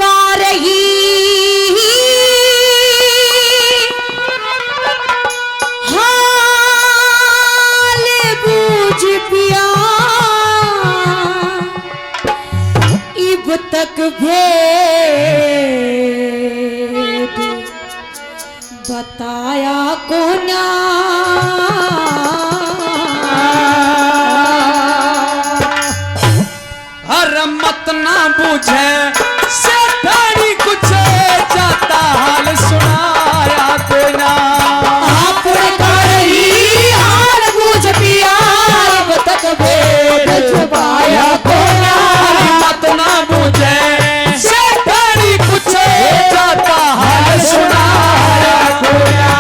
का रही हाल बूझ पिया इब तक भेद बताया को ना मत ना बूझे सेठानी कुछ जाता हाल सुनाया तो ना हाल बूझ पिया अब तक भेद छुपाया को ना मत ना बूझे सेठानी कुछ जाता हाल सुनाया तो ना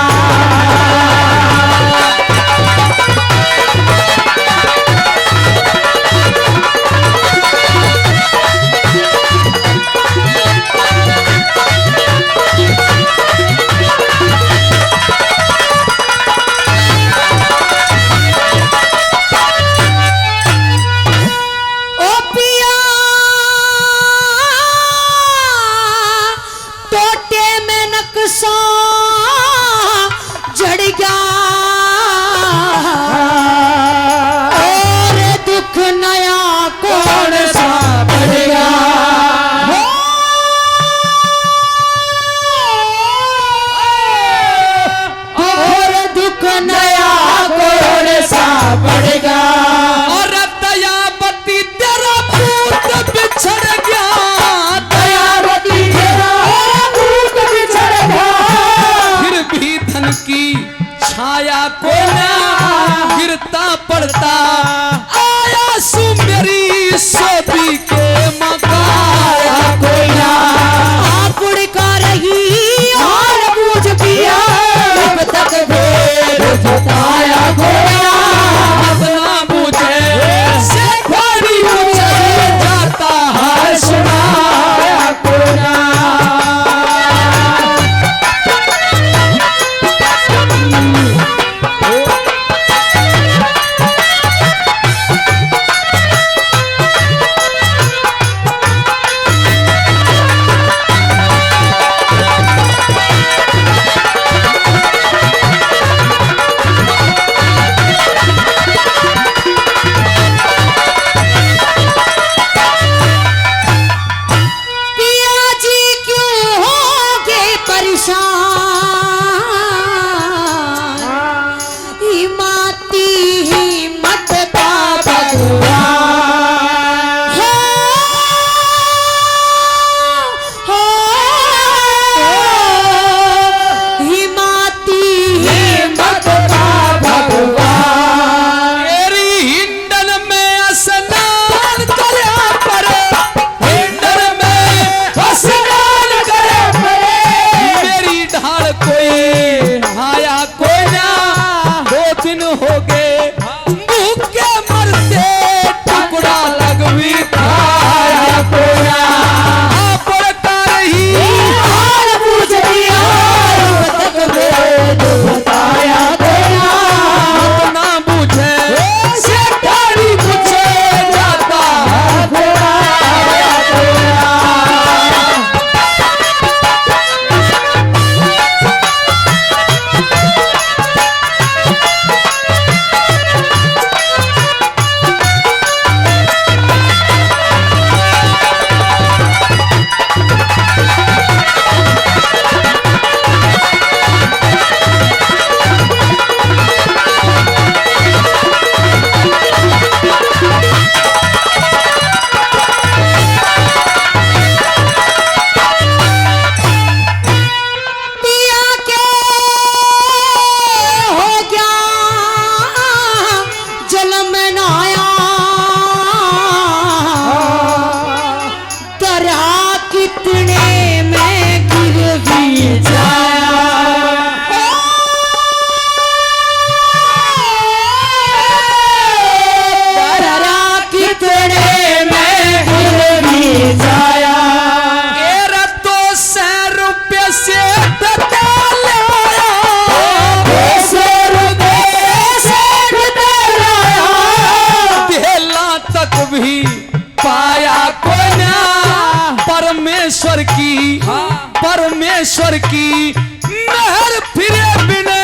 परमेश्वर की मेहर फिरे बिने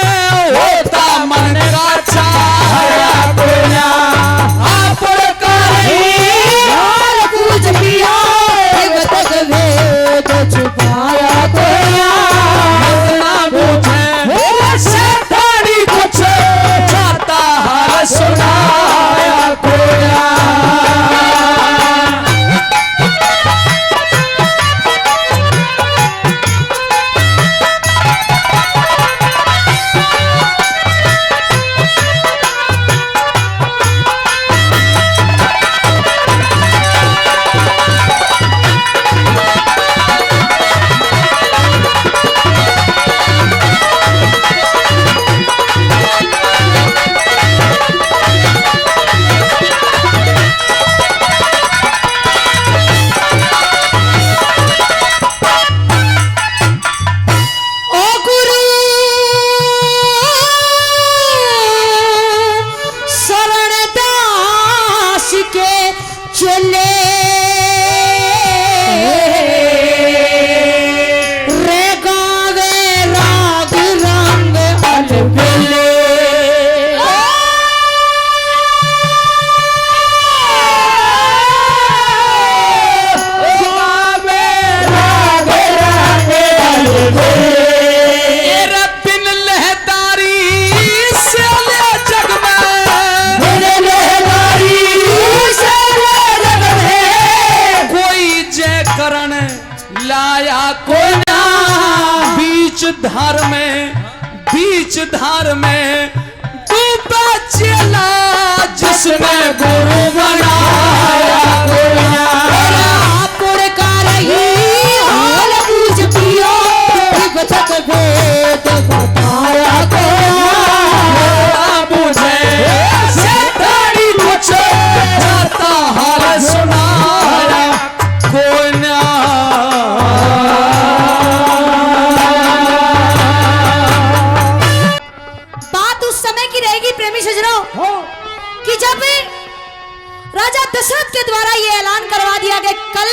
होता मन का छाया कोया आपड़ करे हाल पूछ पिया तक भेद छुपाया कोया ना पूछे शैतानी कुछ जाता हाल सुनाया कोया बीच धार में डूबा चला जिसने गुरु बनाया आपड़ का रही हाल पूछ पिया तक भेद बताया मुझे शैतानी कुछ जाता हाल सुनाया कोई ना प्रेमी सजनों कि जब राजा दशरथ के द्वारा यह ऐलान करवा दिया गया कल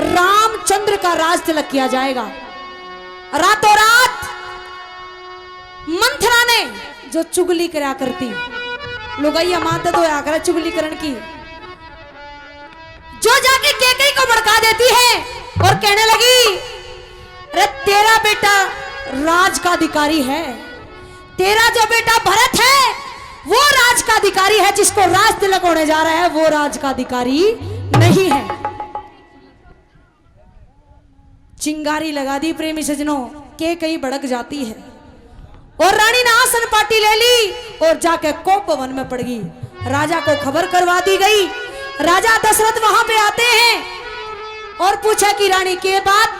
रामचंद्र का राज तिलक किया जाएगा, रातों रात मंथरा ने जो चुगली करा करती लुगाइया मानते तो आकर चुगलीकरण की जो जाके केकई को भड़का देती है और कहने लगी अरे तेरा बेटा राज का अधिकारी है, तेरा जो बेटा भरत है वो राज का अधिकारी है, जिसको राज तिलक होने जा रहा है वो राज का अधिकारी नहीं है। चिंगारी लगा दी प्रेमी सजनों के कई भड़क जाती है और रानी ने आसन पाटी ले ली और जाके कोप वन में पड़ गई। राजा को खबर करवा दी गई। राजा दशरथ वहां पे आते हैं और पूछा कि रानी के बात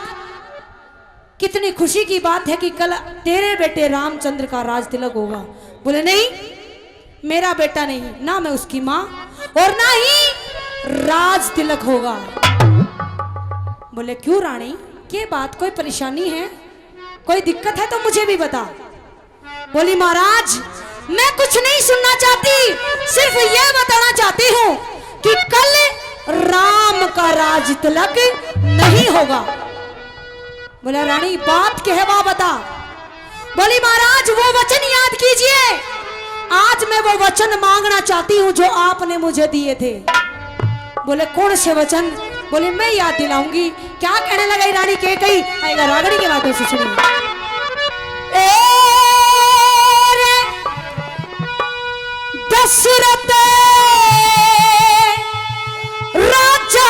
कितनी खुशी की बात है कि कल तेरे बेटे रामचंद्र का राज तिलक होगा। बोले नहीं मेरा बेटा नहीं, ना मैं उसकी माँ और ना ही राज तिलक होगा। बोले क्यों रानी के बात कोई परेशानी है, कोई दिक्कत है तो मुझे भी बता। बोली महाराज मैं कुछ नहीं सुनना चाहती, सिर्फ यह बताना चाहती हूँ कि कल राम का राज तिलक नहीं होगा। बोला रानी बात कहवा बता। बोली महाराज वो वचन याद कीजिए, आज मैं वो वचन मांगना चाहती हूँ जो आपने मुझे दिए थे। बोले कौन से वचन। बोले मैं याद दिलाऊंगी। क्या कहने लगा रानी के कई आएगा रागड़ी के बातों से सुनिए। दशरथ राजा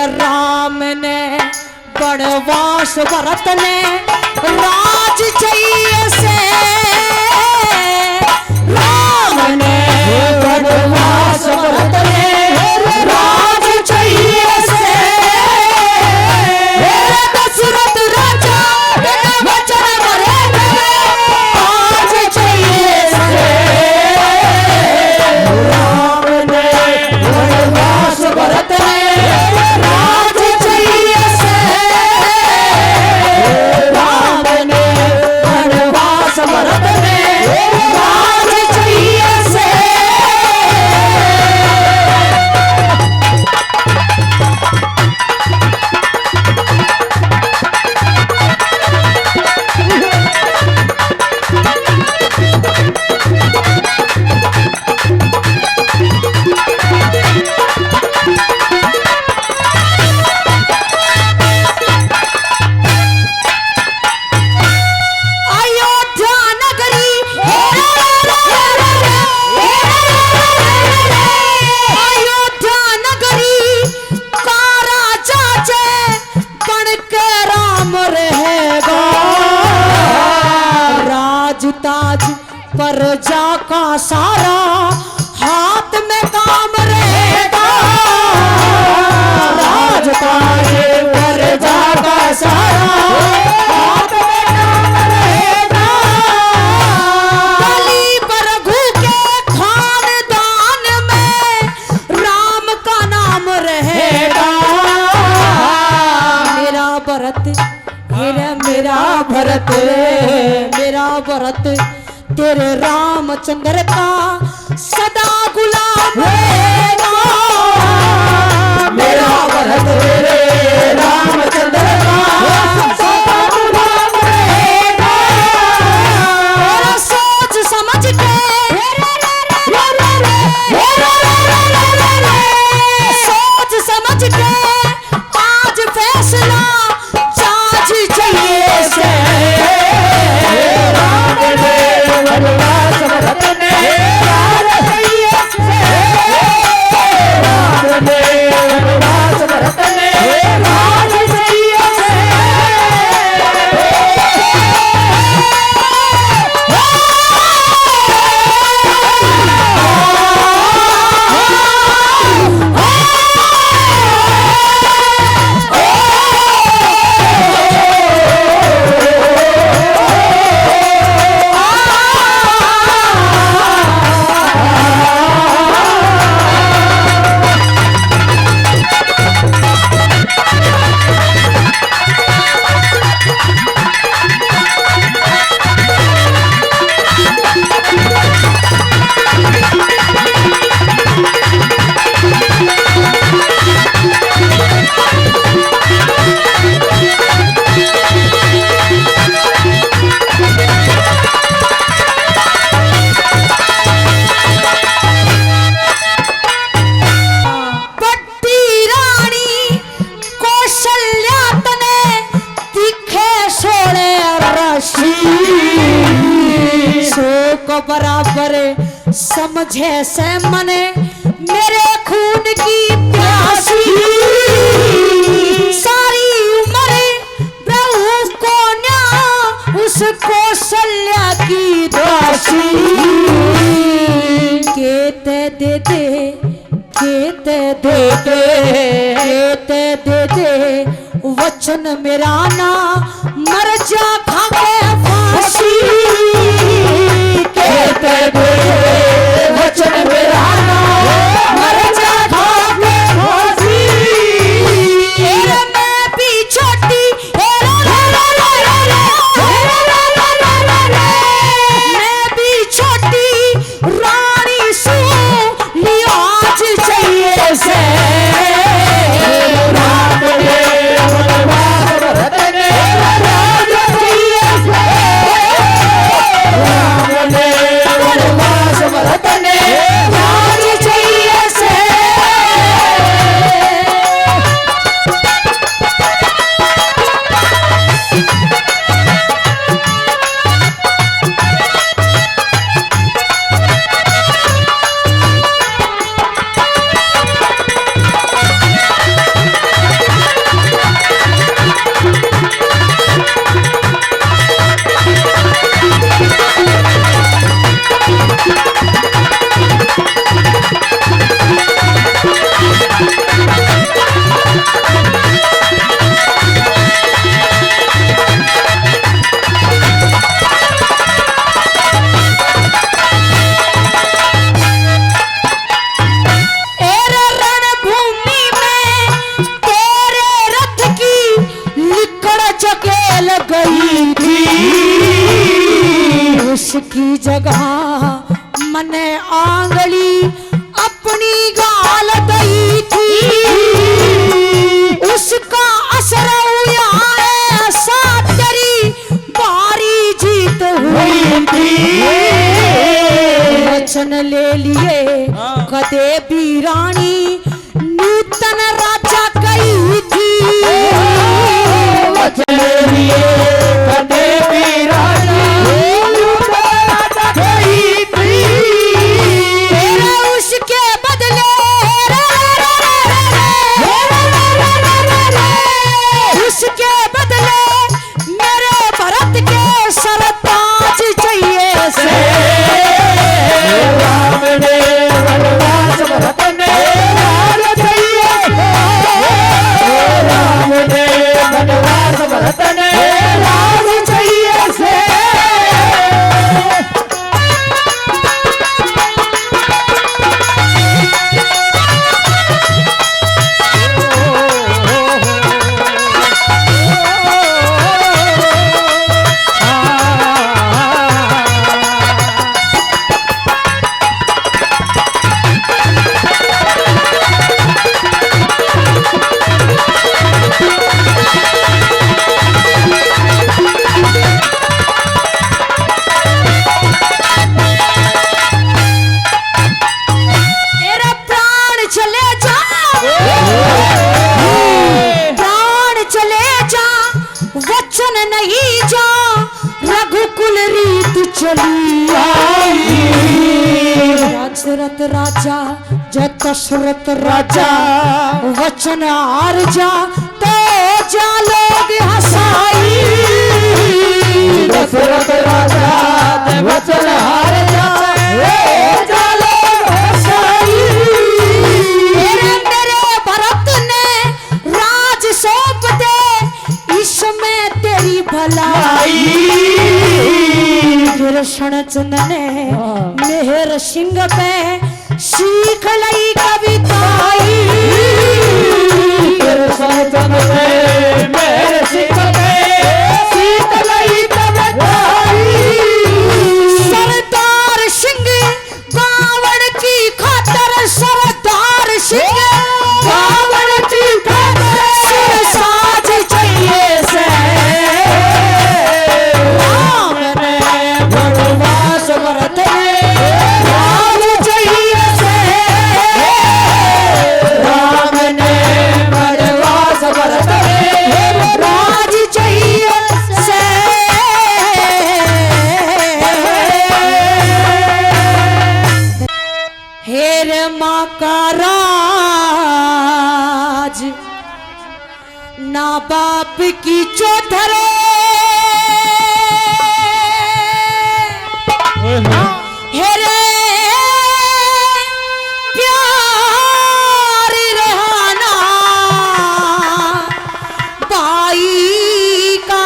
राम ने बड़वास भरत ने राज चाहिए से, राम ने बड़वास भरत ने राज चाहिए प्रजा का सारा हाथ में काम रहेगा, राज का ये प्रजा का सारा हाथ में काम रहेगा। बलि प्रभु के खानदान में राम का नाम रहेगा। मेरा भरत मेरा भरत मेरा भरत तेरे रामचंद्र का सदा गुलाम रहेगा। मेरा भरत तेरे रामचंद्र का सदा गुलाम रहेगा। मेरा सोच समझ के सोच समझ के आज फैसला चार्ज चाहिए से वनवास भरत ने वनवास भरत ने राज चाहिए से। बराबर समझे से मने मेरे खून की प्यासी। सारी उम्र प्रभु को न्या उस कौशल्या की दासी। केते दे दे केते दे दे केते दे दे वचन मेरा ना मर जा खाके फांसी। केते दे वचन मेरा ना मर जा खाके फांसी। मैं भी छोटी मैं भी छोटी रानी सू लिहाज चाहिए से। उसकी जगह मने आंगली अपनी गाल दई थी। उसका असर हुआ ऐसा तेरी बारी जीत हुई थी। वचन ले लिए कदे भी रानी नूतन राजा कही थी। वचन ले लिए कदे भी रानी नूतन राजा कही दशरथ राजा जय दशरथ राजा वचन हार जा तो जा लोग हंसाई। दशरथ राजा जय वचन हार जा जा लोग हंसाई। मेरे भरत ने राज सौंप दे इसमें तेरी भलाई। कृष्ण चंद ने मेहर सिंह पे सीख लई कविताई। कृष्ण चंद ने मेहर सिंह पे सीख लई कविताई। सरदार सिंह बावड़ की खातर सरदार सिंह बावड़ की खातर सिर साज चाहिए से राम ने वनवास भरत ने राज चाहिए से राम ने वनवास भरत ने राज चाहिए से। हेर माँ का राज ना बाप की चौधरे। हेरे प्यार रहना भाई का।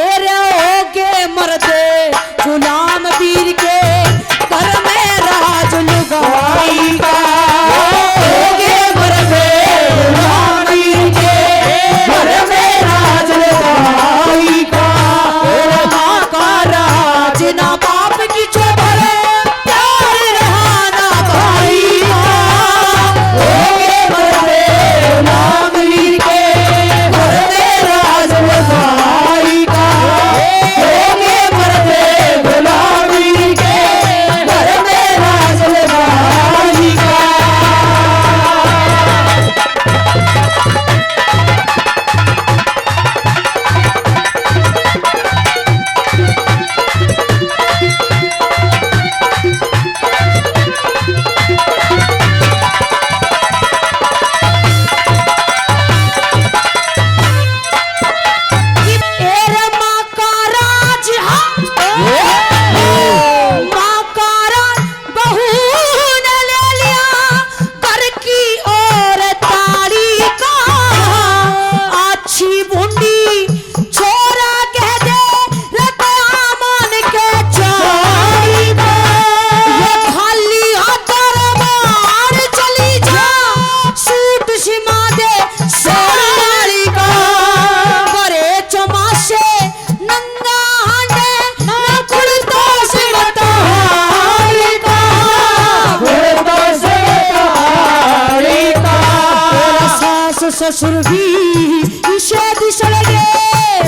एरे होगे मर्दे गुलाम वीर के घर में राज लुगाई का। होगे मर्दे गुलाम वीर के घर में राज लुगाई का। माँ का राज ना बाप की चौधरे प्यार रहना भाई का। होगे मर्दे गुलाम वीर के घर में राज लुगाई का। होगे मर्दे गुलाम वीर के घर में राज लुगाई का। एरे माँ का राज माँ का राज बहू ने ले लिया घर की ओर ताली का। अच्छी बूंदी छोरा कह दे रतमान के चारी का। ये खाली हाथर मार चली जा सूट सिमा दे साड़ी का। बड़े चमाशे नंगा हांडे ना कुड़तो से बताई का। कुड़तो से बताई का। सास ससुर भी इसे दिसड़ गे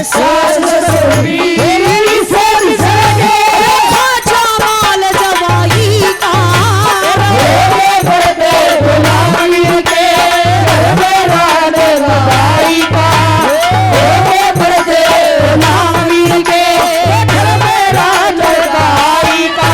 सास ससुर भी इसे दिसड़ गे। खाजा माल जवाई का। होगे मर्दे गुलाम वीर के घर में राज लुगाई का। होगे मर्दे गुलाम वीर के घर में राज लुगाई का।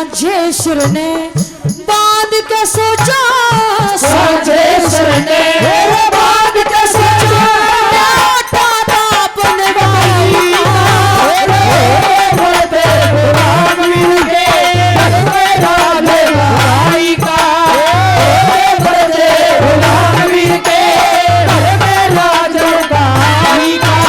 साझेश्वर ने बांध के सोचा, साझेश्वर ने बांध के सोचा, अपने भाई बढ़ते गुलाम वीर के राधे भाई का, बढ़ते गुलाम वीर के राधे भाई का।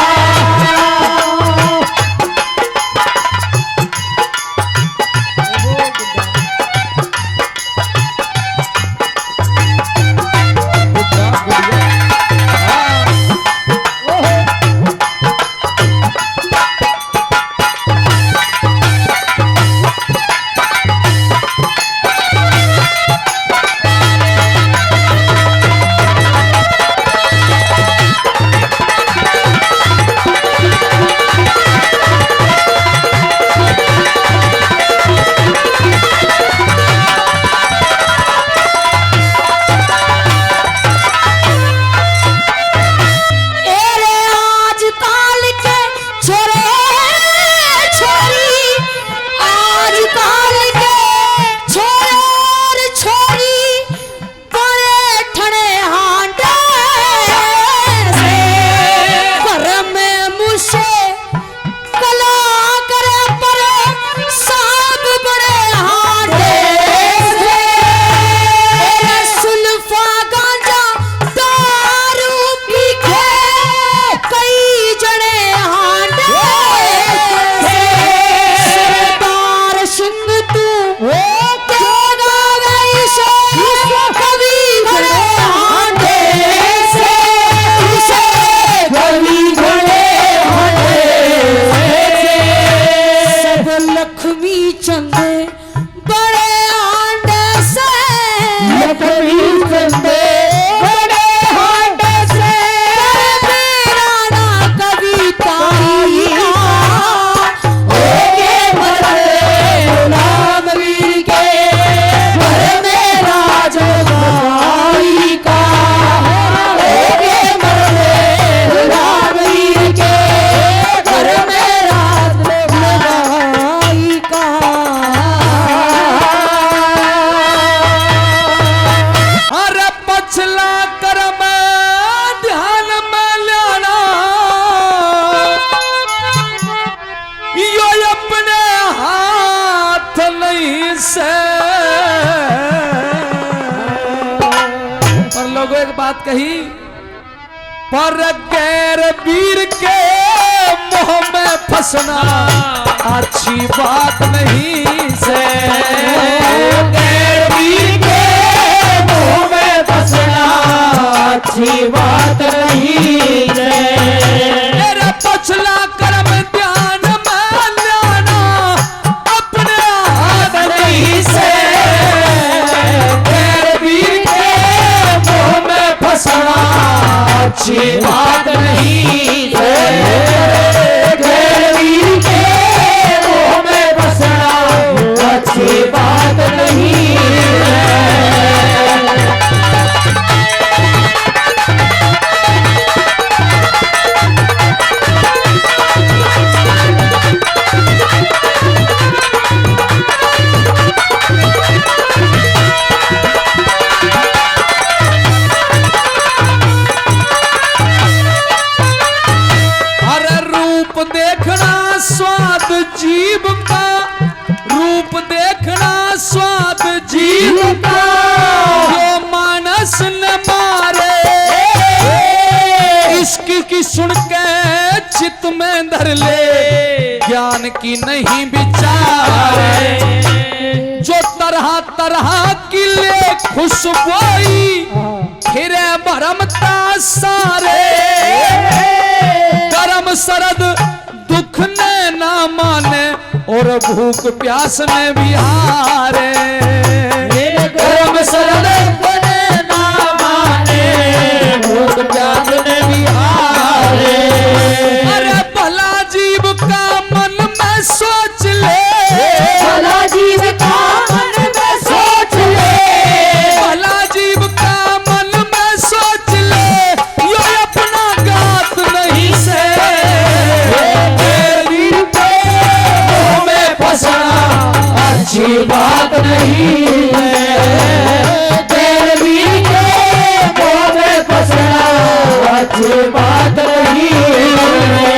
बात कही पर गैर वीर के मोह में फंसना अच्छी बात नहीं से, गैर वीर के मोह में फंसना अच्छी बात नहीं से, मेरा पछला कर्म ध्यान में लाना अपने हाथ नहीं से, गैर वीर के मोह में फंसना अच्छी बात नहीं है, गैर वीर के मोह में फंसना अच्छी बात नहीं है। स्वाद जीव का रूप देखना स्वाद जीव का, जो मानस न मारे इश्क की सुन के चित में धर ले, ज्ञान की नहीं विचारे, जो तरह तरह की ले खुशबुई फिरे भरमता सारे, गरम सरद दुख ने ना माने और भूख प्यास में भी हारे, गरम सरद ने ना माने भूख प्यास में भी हारे, अरे भला जीव का मन में सोच ले, भला जीव का मन में सोच ले, भला जीव का मन में सोच ले, यो अपना गात नहीं से, अच्छी बात नहीं है। तेरे वीर के मोह में फंसना अच्छी बात नहीं है।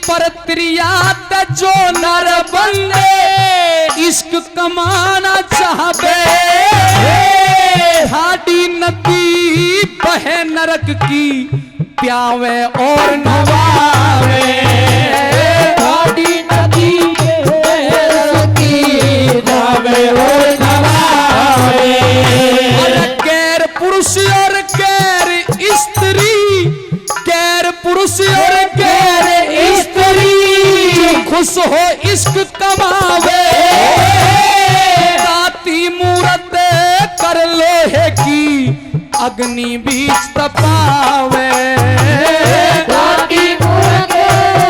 परत्रियात जो नर बंदे इश्क कमाना चाहबे, ठाडी नदी बहे नरक की प्यावे और नवावे। ठाडी नदी बहे नरक की प्यावे और नवावे। गैर पुरुष और गैर स्त्री, गैर पुरुष और गैर स्त्री खुश हो इश्क कमावे। ताती मूरत कर लोहे की अग्नि बीच तपावे। ताती मूरत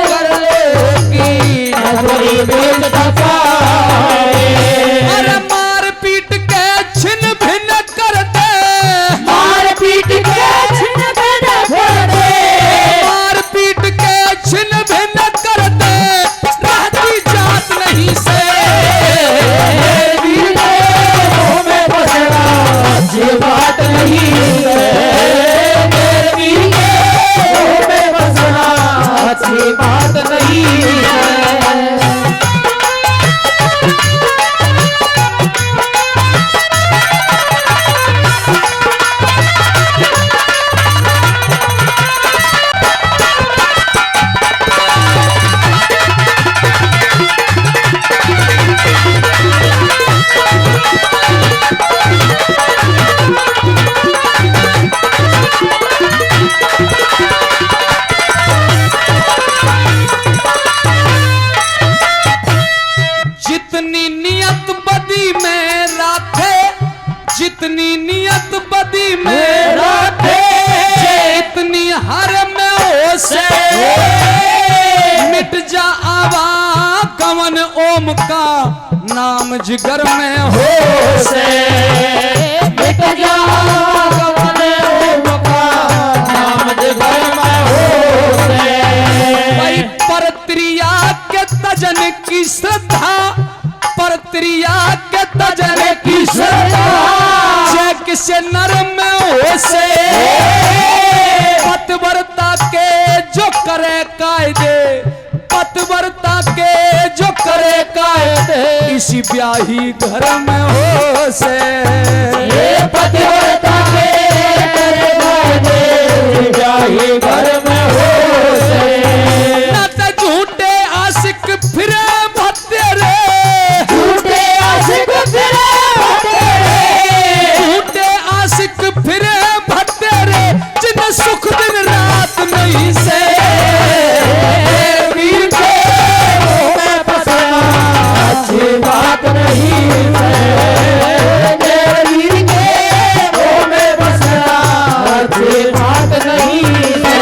कर लोहे की अग्नि बीच तपावे। अरे मार पीट के छिन भिन्न कर दे, मार पीट के छिन भिन्न कर दे, मार पीट के छिन भिन्न कर दे, रहती जात नहीं से। वीर के मोह में फंसना अच्छी बात नहीं है। वीर के मोह में फंसना अच्छी बात नहीं है। जितनी नियत बदी में राखे, जितनी नियत बदी में राखे, इतनी हर में हो से मिट जा आवा गमन ओम का नाम जिगर में हो से। मिट जा गमन ओम का नाम जिगर में हो से। भाई परत्रिया के तजन की श्रद्धा, परत्रिया के तजन की श्रद्धा जय किसे नर में हो से। पतिव्रता के जो करे कायदे, पतिव्रता के जो करे कायदे इसी ब्याही घर में हो से। पतिव्रता के करे कायदे ब्याही घर में हो से। न तो झूठे आशिक फिरे भतेरे, झूठे आशिक फिरे भतेरे, झूठे आशिक फिरे भतेरे जिन्हें सुख दिन रात नहीं से। वीर के मोह में फंसना अच्छी बात नहीं है। वीर के मोह में फंसना अच्छी बात नहीं है।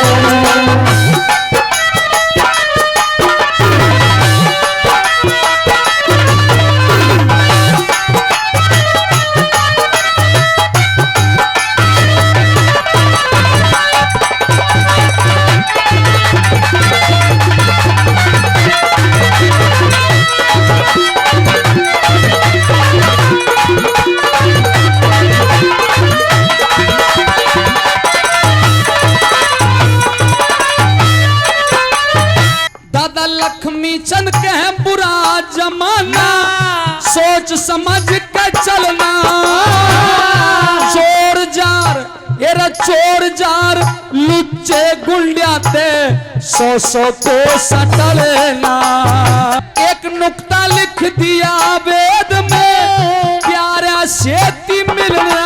लक्ष्मी चंद के है बुरा जमाना, सोच समझ के चलना। चोर जार एरा चोर जार लुच्चे गुंडियाते 100 को सटलना। एक नुक्ता लिख दिया वेद में, प्यारा छेती मिलना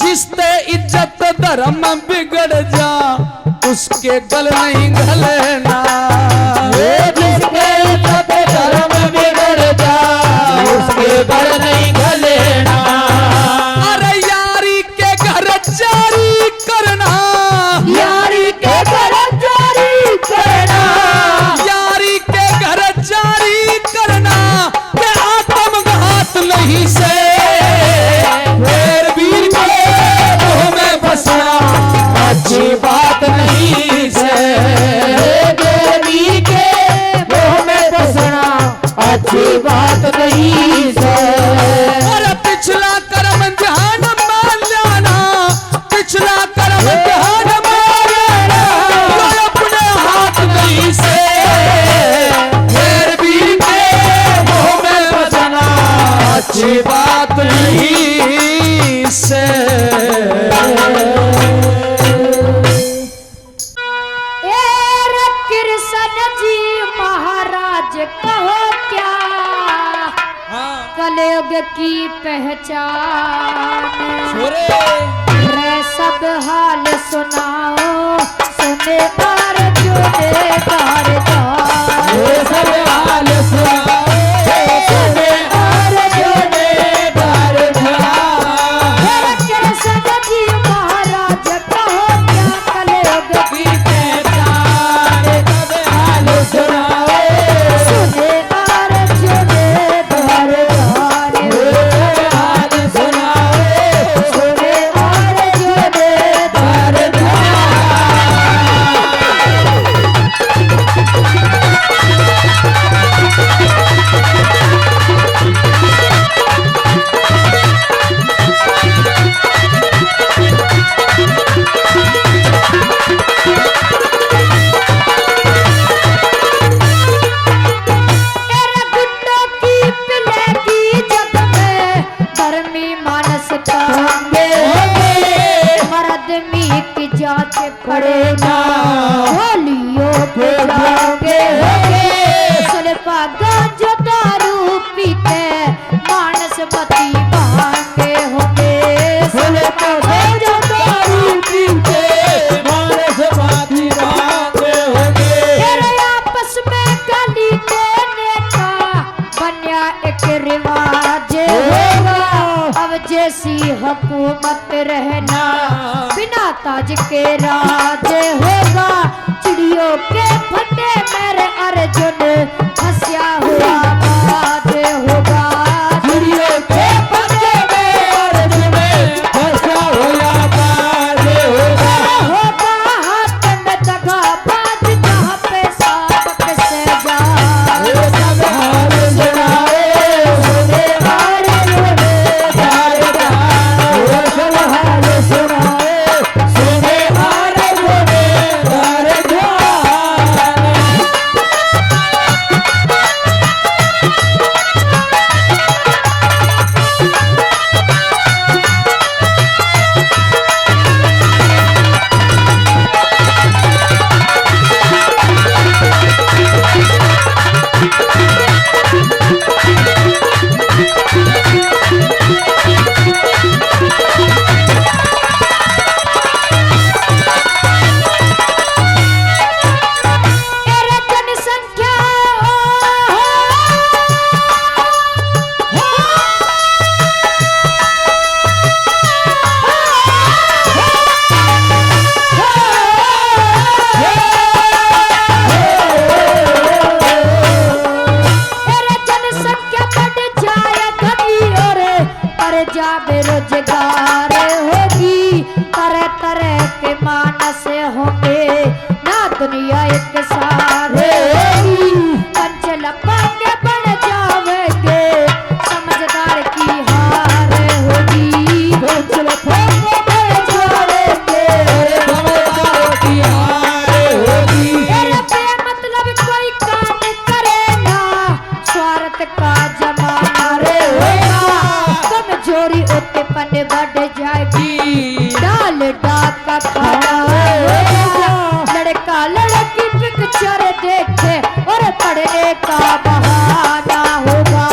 जिसते इज्जत धर्म बिगड़ जा उसके गल नहीं घलना जिसके इज्जत धर्म बिगड़ जा उसके गल नहीं घलेना अरे यारी के घर जारी करना यारी के घर जारी करना यारी के घर जारी करना के आत्मघात नहीं से वीर के मुंह में फंसना अच्छी बात नहीं से देवी के मुंह में फंसना अच्छी बात नहीं से और पिछला कर्म ध्यान मान जाना पिछला कर्म ध्यान मान लेना जो अपने हाथ नहीं से वीर के मुंह में फंसना अच्छी बात नहीं से कृष्ण जी महाराज कहो क्या कलयुग की पहचान रे सब हाल सुनाओ सुने और जुड़े कर ये सब हाल सुनाओ सुने और जुड़े कर कृष्ण जी महाराज कहो क्या कलयुग की पहचान सब हाल सुनाओ सुने और जुड़े कर हाल सुनाओ सुने और जुड़े कर जांच पड़ेगा होलियों पे जाओगे सुलफा गांज दारू पीते मानस मती भांगे होंगे सुलफा गांज दारू पीते मानस मती भांगे होंगे तेरे आपस में गाली देने का बन्या एक रिवाज होगा अब जैसी हुकूमत रहना बिना ताज के राज होगा चिड़ियों के फटे मेरे अर्जुन हंसिया हुआ बाज होगा चिड़ियों के फटे मेरे अर्जुन हंसिया हुआ बाज होगा हाथ में दगा बाज जहाँ पे सांप से जा सब हाल सुनाओ सुने और जुड़े कर सब हाल सुनाओ सुने और जुड़े कर बेरोजगार होगी तरह तरह के मानस होंगे ना दुनिया एक सारे होगी पंचल पांडे बन जावेंगे समझदार की हार होगी पंचल पांडे बन जावेंगे समझदार की हार होगी मतलब कोई काम करे ना स्वार्थ का जमाना रे होगा कमजोरी उत्पन्न बढ़ जाएगी डाल डाका खाना लड़का लड़की पिक्चर देखे और पढ़ने का बहाना होगा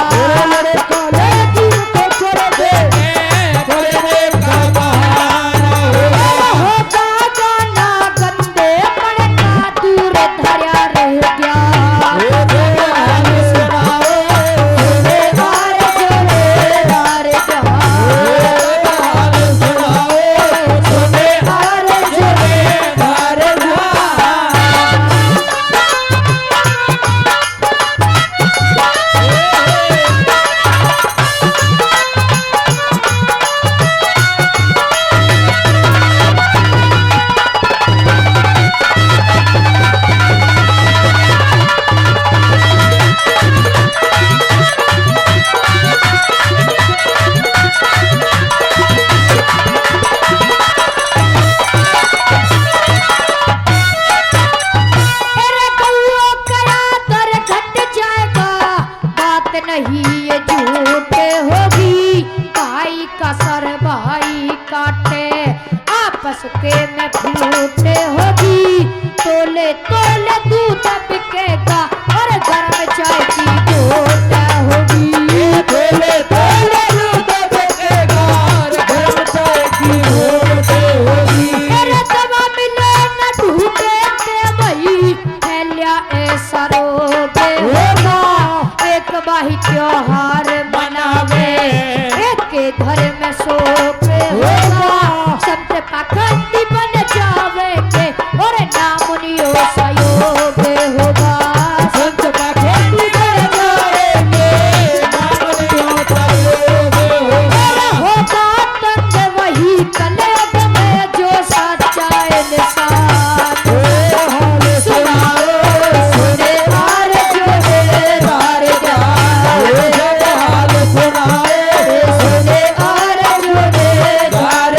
नहीं ये झूठे होगी, भाई का सर भाई काटे, आपस के में फूटे होगी, तोले तोले दूध बिकेगा और गर्म चाय की घोट होगी। तोले तोले दूध बिकेगा और गर्म चाय की घोट होगी। अरे दवा मिले न ढूंढे ते वही फैलिया ऐसा रोगे होगा, एक बाही त्योहार मनावे, एक के घर में सोके होगा, सब पाखंडी बन जावेंगे और नामुनियो सहयोग होगा। संत पाखंडी बन जाएंगे, नामुनियो सहयोग होगा। होगा तंग वही कलेब में जो सच्चा इंसान। सुनाओ सुने हार जो बेदार जाए, हाल सुनाए सुने हार जो बेदार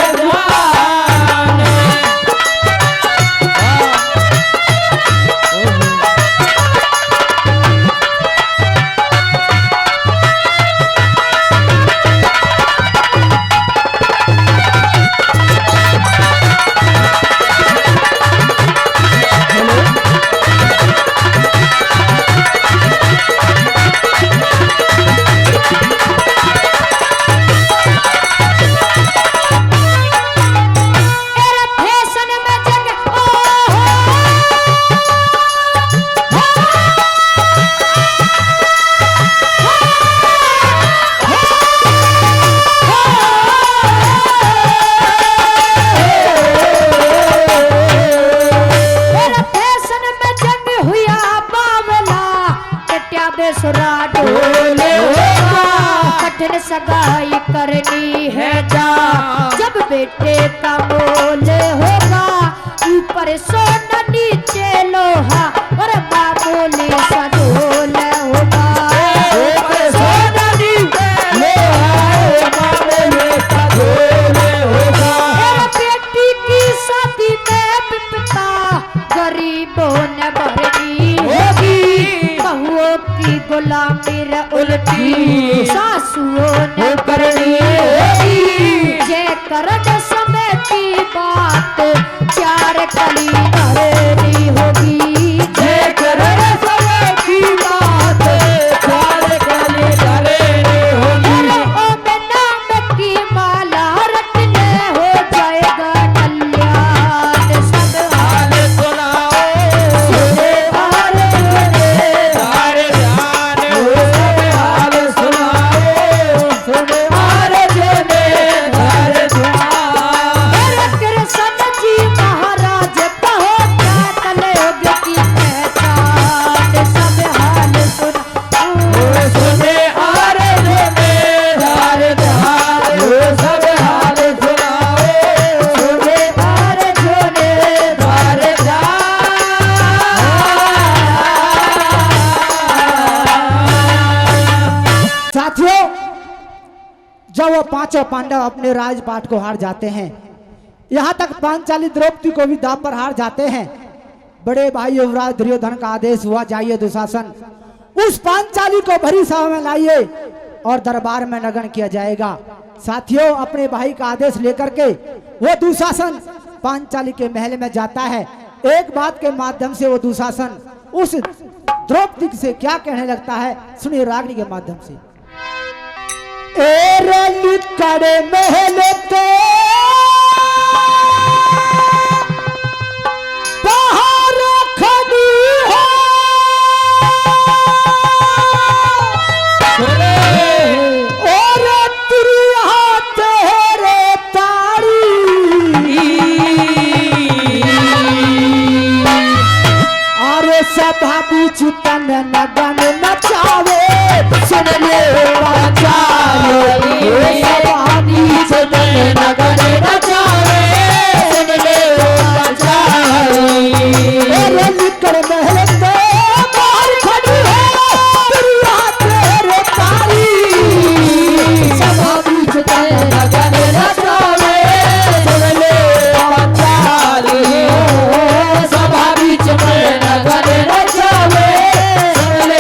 फैशन में जग फैशन में जंग हुआ बावला, कट्या बेसुरा डोले होगा, कठिन सगाई करनी है जा, जब बेटे का बोले होगा, ऊपर सोना नीचे लोहा और मामूली सा ढोल होगा। सोना नीचे लोहा मामूली सा ढोल होगा। मेरा बेटी की शादी में बिपता गरीबों ने भरनी होगी, बहुओं की गुलामी रे उल्टी सासुओं ने करनी होगी, जय करन समय की बात चार कली धरनी होगी। जय करण समय की बात चार कली धरनी होगी। ओ में नाम की माला रटने हो जाएगा कल्याण सब हाल सुनाओ सुने हाल सुने धार ध्यान हो, सब हाल सुनाओ सुने हाल सुने धार ध्यान। अरे कृष्ण जी महाराज कहो क्या कलयुग की पहचान सब हाल सुना। सुने हाल सुने धार ध्यान हो, सब हाल सुनाओ सुने हाल सुने धार ध्यान। साथियों, जब वो पांचों पांडव अपने राजपाट को हार जाते हैं, यहाँ तक पांचाली द्रौपदी को भी दांव पर हार जाते हैं, बड़े भाई युवराज दुर्योधन का आदेश हुआ, जाइए दुशासन उस पांचाली को भरी सभा में लाइए और दरबार में नगन किया जाएगा। साथियों, अपने भाई का आदेश लेकर के वो दुशासन पांचाली के महल में जाता है। एक बात के माध्यम से वो दुशासन उस द्रौपदी से क्या कहने लगता है, सुनिए रागनी के माध्यम से। एरे करे महल ते बाहर खड़ी हो, और तुरिया तेरे तारी, और सभा बीच तन नगन नचावे, सुन ले पांचाली सभा बीच तन नगन नचावे, सुन ले पांचाली। एरे निकल महल ते बाहर खड़ी हो, तुरिया तेरे तारी, सभा बीच तन नगन नचावे, सुन ले पांचाली। सभा बीच में नगन नचावे, सुन ले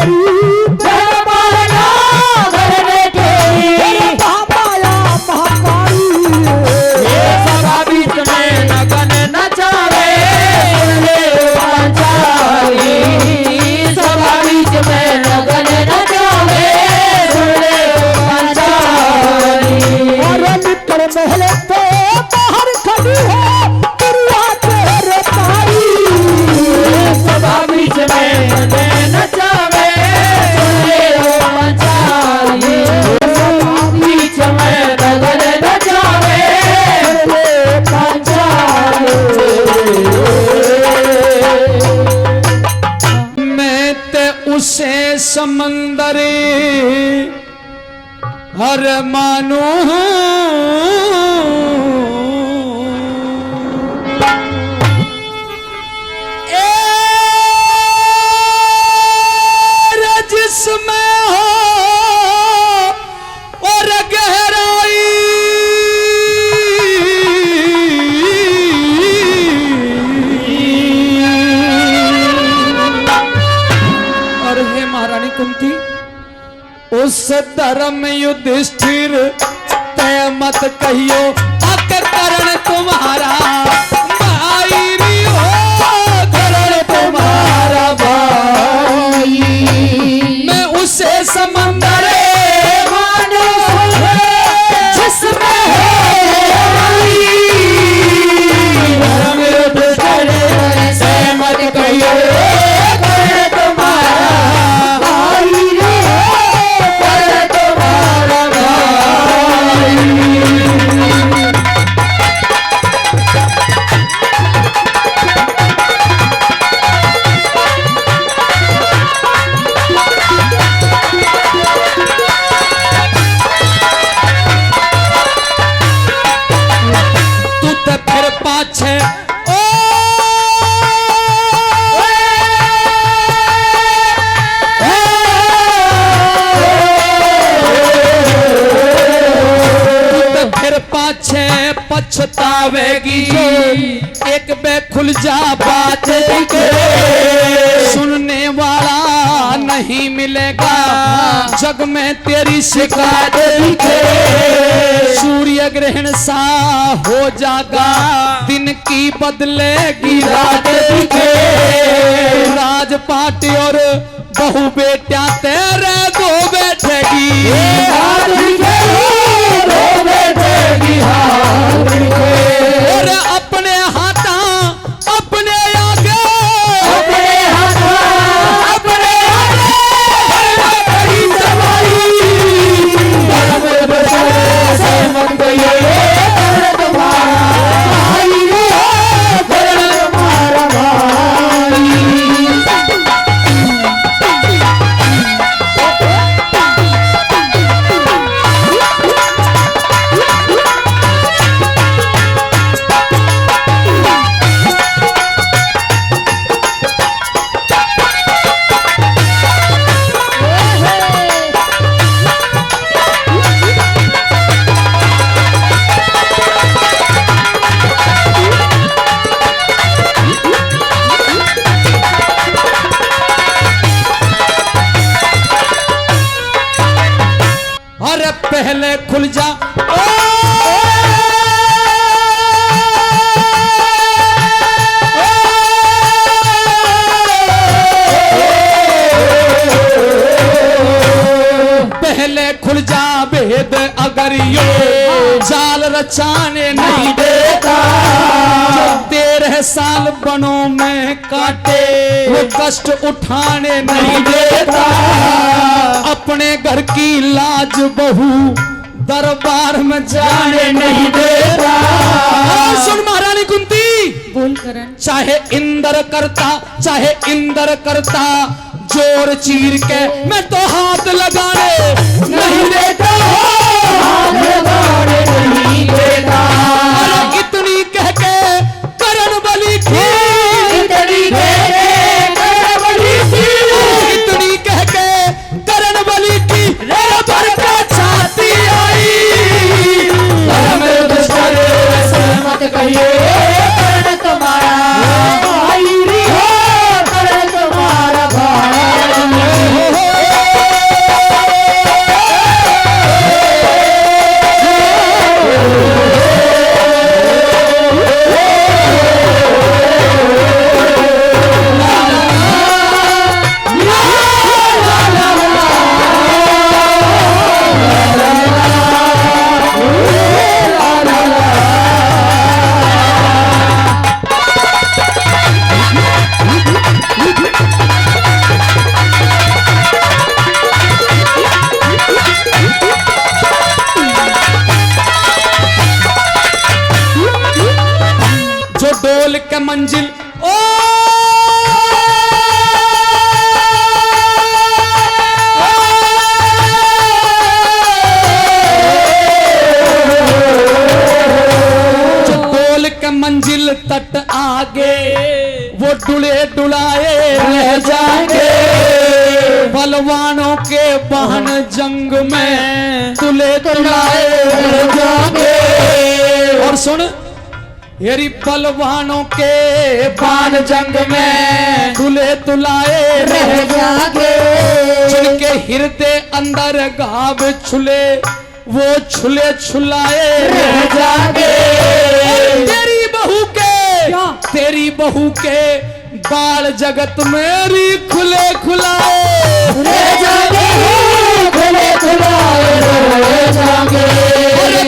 तेरी माया घर में तेरी महामाया महामारी ये सभा बीच में लगन नचावे ले पंचाली सभा बीच में लगन नचावे ले पंचाली और निकल महल तो बाहर खड़ी है दुर्गा तेरे ताई सभा बीच में नचावे ले पंचाली सभा बीच में लगन नचावे ले पंचाली मैं ते उसे समंदरे हर मानो जिसमें हो और गहराई और हे महारानी कुंती उस धर्म युधिष्ठिर तय मत कहियो अकरण तुम्हारा भाई हो करण तुम्हारा भाई मैं उसे समंदर मानो जिसमें से मत कहियो करण तुम्हारा भाई रे करण तुम्हारा भाई तू तो फिर पाछे ओ तू तो फिर पाछे पछतावेगी एक बे खुल जा बात दिखे सुनने वाला नहीं मिलेगा जग में तेरी शिकायत दिखे सूर्य ग्रहण सा हो जागा दिन की बदलेगी रात दिखे राजपाट और बहु बेटिया तेरे दो बैठेगी और अपने हाथा अपने आगे अरे पहले खुल जा पहले खुल जा भेद अगर ये जाल रचाने नहीं देता जो 13 साल बनों में काटे वो कष्ट उठाने नहीं देता अपने घर की लाज बहू दरबार में जाने नहीं देता सुन महारानी कुंती बोल करण चाहे इंद्र करता जोर चीर के मैं तो हाथ लगाने नहीं देता हाथ लगाने नहीं देता अरे इतनी कह के करण बलि की इतनी कह के करण बलि की इतनी कह के करण बलि की रे भर का छाती आई धर्म दुष्कर से मत कहिए करण तुम्हारा भाई रे करण तुम्हारा भाई डुले डुलाए रह जाएंगे। बलवानों के बहन जंग में दुले दुलाए रह जाएंगे। और सुन, हेरी बलवानों के बाण जंग में दुले दुलाए रह जाएंगे। जिनके हृदय अंदर घाव छुले वो छुले छुलाए रह जाएंगे। तेरी बहू के बाल जगत मेरी खुले खुलाए रह जाएंगे। खुले खुलाए रह जाएंगे।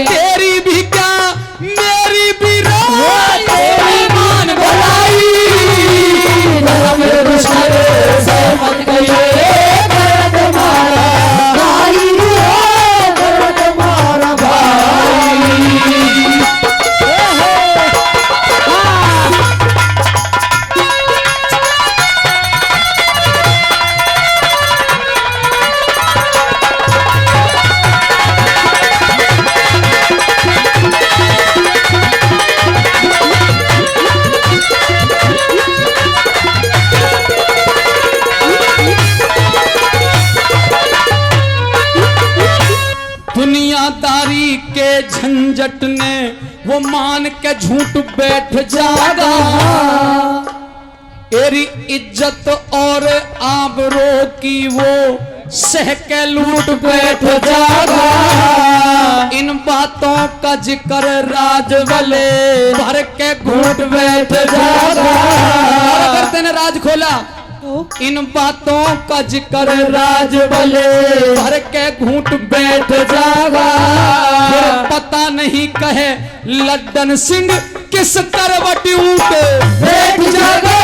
तेरी भी क्या मेरी भी राय तेरी मान भलाई। से मत गए दुनियादारी के झंझट ने वो मान के झूठ बैठ जागा। तेरी इज्जत और आबरो की वो सह के लूट बैठ जागा। इन बातों का जिक्र राज वाले भर के घूट बैठ जागा। अगर तेने राज खोला इन बातों का जिक्र राज वाले भर के घूट बैठ जागा। पता नहीं कहे लड्डन सिंह किस करवट ऊंट बैठ जागा।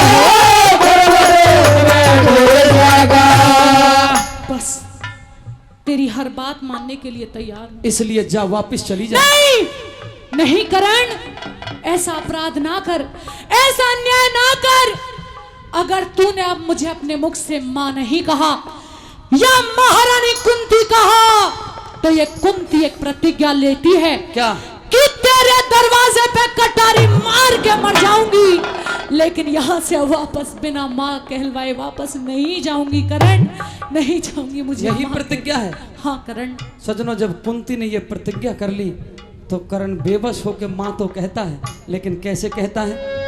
बस तेरी हर बात मानने के लिए तैयार हूं। इसलिए जा वापस चली जा। नहीं नहीं करण, ऐसा अपराध ना कर, ऐसा अन्याय ना कर। अगर तूने अब मुझे अपने मुख से मां नहीं कहा या महारानी कुंती कहा तो ये कुंती एक प्रतिज्ञा लेती है क्या कि तेरे दरवाजे पे कटारी मार के मर जाऊंगी, लेकिन यहां से वापस बिना मां कहलवाए वापस नहीं जाऊंगी। करण नहीं जाऊंगी, मुझे यही प्रतिज्ञा है। हाँ करण। सजनों, जब कुंती ने यह प्रतिज्ञा कर ली तो करण बेबस होकर मां तो कहता है, लेकिन कैसे कहता है?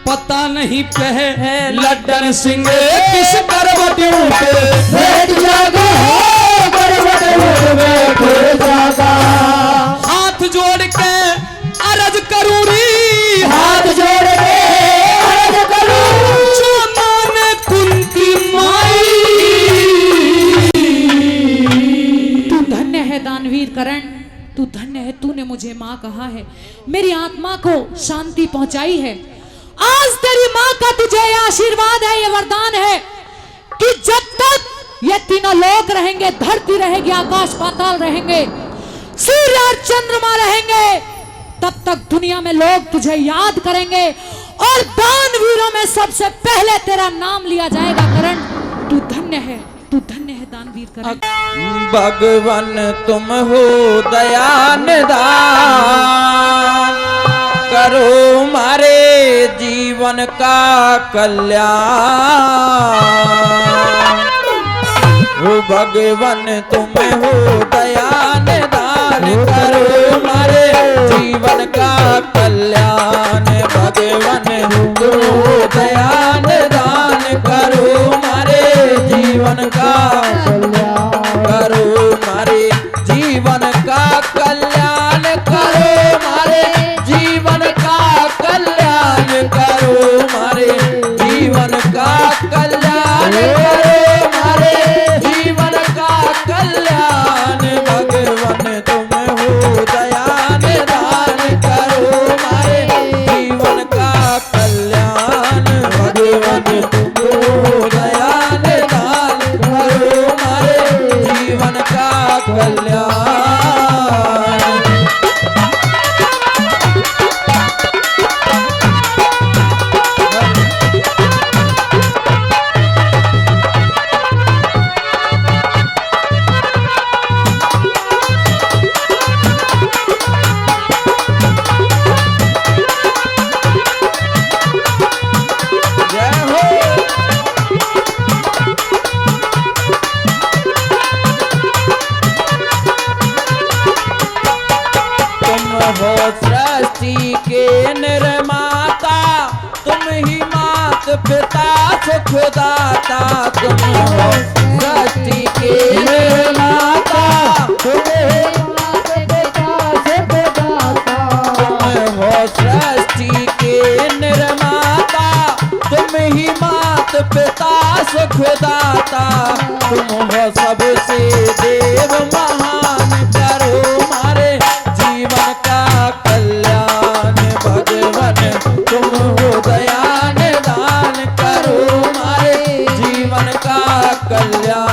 पता नहीं कहे लड्डन सिंह किस करवट ऊंट बैठ जागा। हाथ जोड़ के अरज करूरी, हाथ जोड़ के अरज करूं जो माने कुंती माई। तू धन्य है दानवीर करण, तू धन्य है, तूने मुझे माँ कहा है, मेरी आत्मा को शांति पहुंचाई है। आज तेरी माँ का तुझे ये आशीर्वाद है, ये वरदान है कि जब तक ये तीनों लोक रहेंगे, धरती रहेगी, आकाश पाताल रहेंगे, सूर्य और चंद्रमा रहेंगे, तब तक दुनिया में लोग तुझे याद करेंगे और दानवीरों में सबसे पहले तेरा नाम लिया जाएगा। करण तू धन्य है, तू धन्य है दानवीर करण। भगवान तुम हो दयान दान, करो मारे जीवन का कल्याण। हो भगवान तुम हो दयान दान, करो मारे जीवन का कल्याण। भगवान तुम हो दयान दान, करो मारे जीवन का कल्याण। करो मारे जीवन का कल्याण, करो मारे जीवन का कल्याण। करो मारे जीवन का कल्याण, करो मारे जीवन का कल्याण। भगवान तुम हो दयान दान, करो मारे जीवन का कल्याण। भगवान दाता तुम हो सृष्टि के निर्माता तुम हो सृष्टि के निर्माता तुम ही मात पिता सुखदाता तुम हो सबसे देव महान करो मारे जीवन का कल्याण भगवान तुम हो दयान दान करो मारे जीवन का कल्याण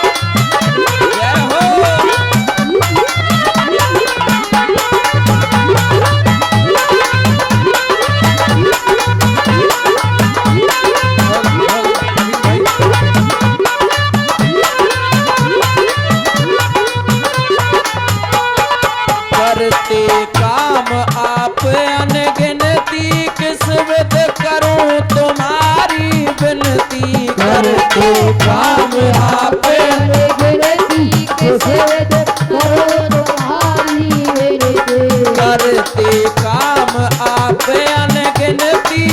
जय हो करते काम आप अनगिनती किस विध करूं तुम्हारी विनती करते काम आप करते काम आप अनगिनती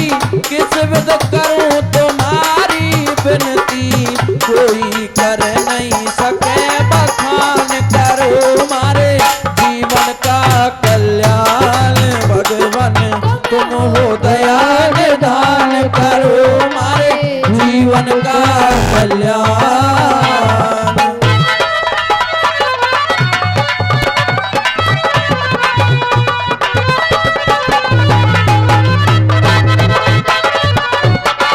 किस विध करूं तुम्हारी विनती कोई कर नहीं सके बखान करो मारे जीवन का कल्याण भगवान तुम हो दयान दान करो मारे जीवन का कल्याण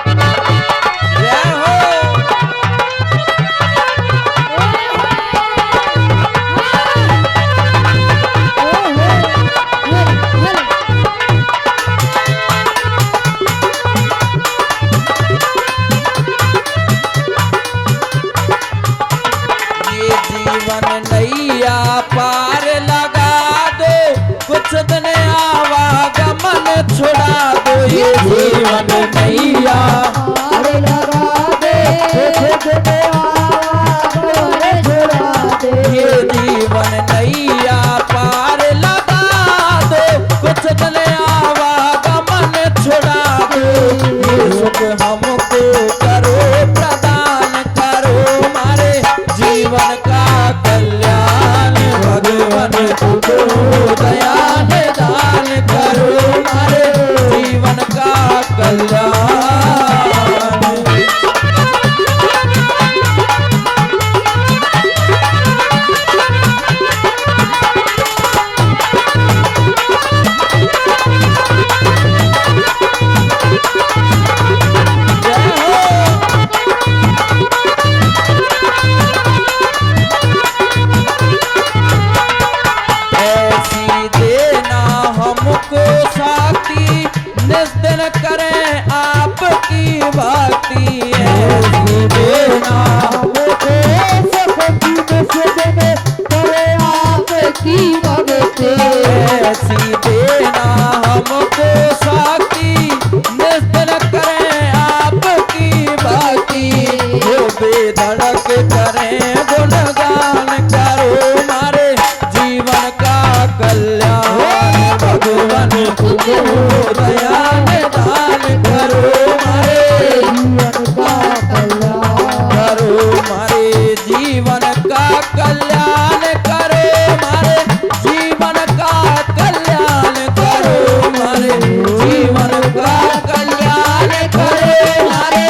जय हो ये जीवन नैया पार लगा दो कुछ दिन आवागमन छुड़ा दो ये जीवन नैया ये जीवन नैया पार लगा दो कुछ दिन आवागमन छुड़ा दो ये सुख हमको करो प्रदान करो मारे जीवन का कल्याण भगवान तुमको दयान दान करो मारे जीवन का कल्याण जय हो ऐसी देना हमको शक्ति निस्दिन करें आपकी भक्ति ऐसी देना ऐसी देना हमको शक्ति निस्दिन करें आपकी भक्ति हो बेधड़क करें गुणगान करो मारे जीवन का कल्याण भगवान तुमको दयान दान करो मारे जीवन का कल्याण करो मारे जीवन का कल्याण करो मारे जीवन का कल्याण करो मारे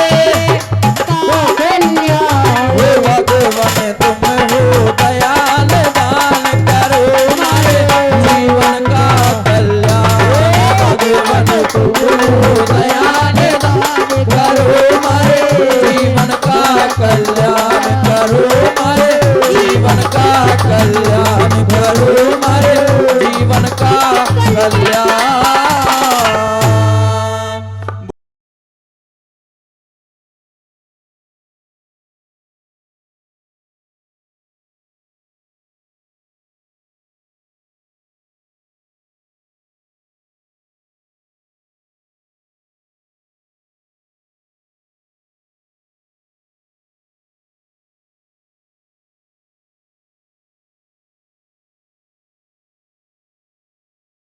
हे भगवान तुम हो दयान दान करो मारे जीवन का कल्याण भगवान तुम हो दयान दान करो मारे जीवन का कल्याण करो मारे जीवन का कल्याण करो